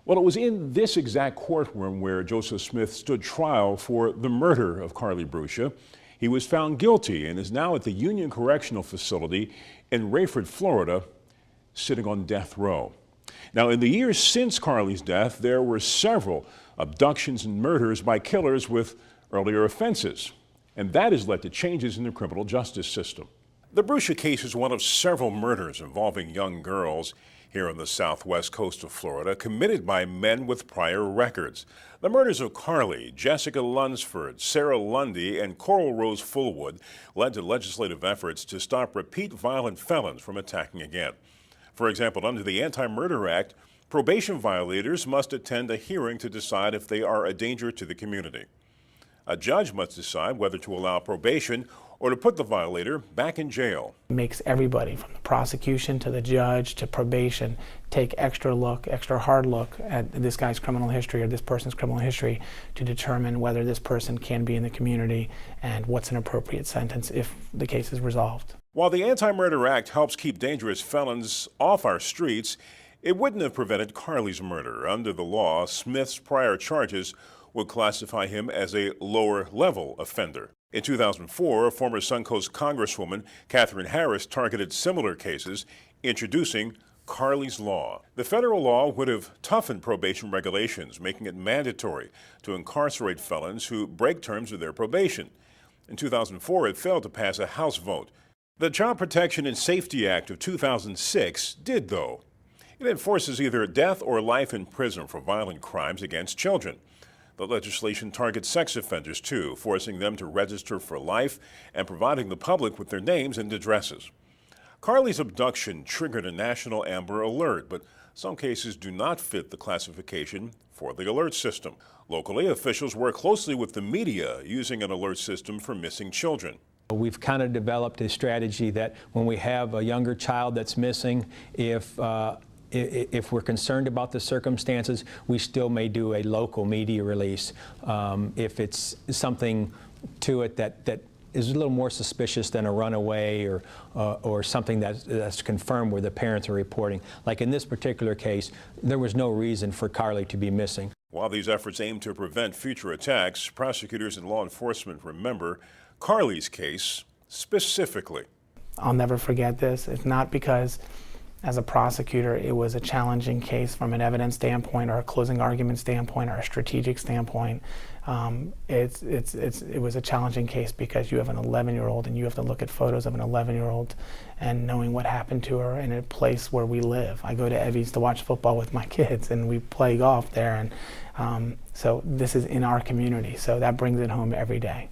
Well, it was in this exact courtroom where Joseph Smith stood trial for the murder of Carlie Brucia. He was found guilty and is now at the Union Correctional Facility in Rayford, Florida, sitting on death row. Now, in the years since Carlie's death, there were several abductions and murders by killers with earlier offenses, and that has led to changes in the criminal justice system. The Brucia case is one of several murders involving young girls here on the southwest coast of Florida, committed by men with prior records. The murders of Carlie, Jessica Lunsford, Sarah Lundy, and Coral Rose Fullwood led to legislative efforts to stop repeat violent felons from attacking again. For example, under the Anti-Murder Act, probation violators must attend a hearing to decide if they are a danger to the community. A judge must decide whether to allow probation or to put the violator back in jail. It makes everybody, from the prosecution to the judge to probation, take extra hard look at this guy's criminal history or this person's criminal history to determine whether this person can be in the community and what's an appropriate sentence if the case is resolved. While the Anti-Murder Act helps keep dangerous felons off our streets, it wouldn't have prevented Carlie's murder. Under the law, Smith's prior charges would classify him as a lower-level offender. In 2004, former Suncoast Congresswoman Katherine Harris targeted similar cases, introducing Carlie's Law. The federal law would have toughened probation regulations, making it mandatory to incarcerate felons who break terms of their probation. In 2004, it failed to pass a House vote. The Child Protection and Safety Act of 2006 did, though. It enforces either death or life in prison for violent crimes against children. The legislation targets sex offenders, too, forcing them to register for life and providing the public with their names and addresses. Carlie's abduction triggered a national Amber Alert, but some cases do not fit the classification for the alert system. Locally, officials work closely with the media using an alert system for missing children. We've kind of developed a strategy that when we have a younger child that's missing, if we're concerned about the circumstances, we still may do a local media release. If it's something to it that is a little more suspicious than a runaway or something that's confirmed where the parents are reporting. Like in this particular case, there was no reason for Carlie to be missing. While these efforts aim to prevent future attacks, prosecutors and law enforcement remember Carlie's case specifically. I'll never forget this. It's not because as a prosecutor, it was a challenging case from an evidence standpoint or a closing argument standpoint or a strategic standpoint. It was a challenging case because you have an 11-year-old and you have to look at photos of an 11-year-old and knowing what happened to her in a place where we live. I go to Evie's to watch football with my kids and we play golf there, and so this is in our community, so that brings it home every day.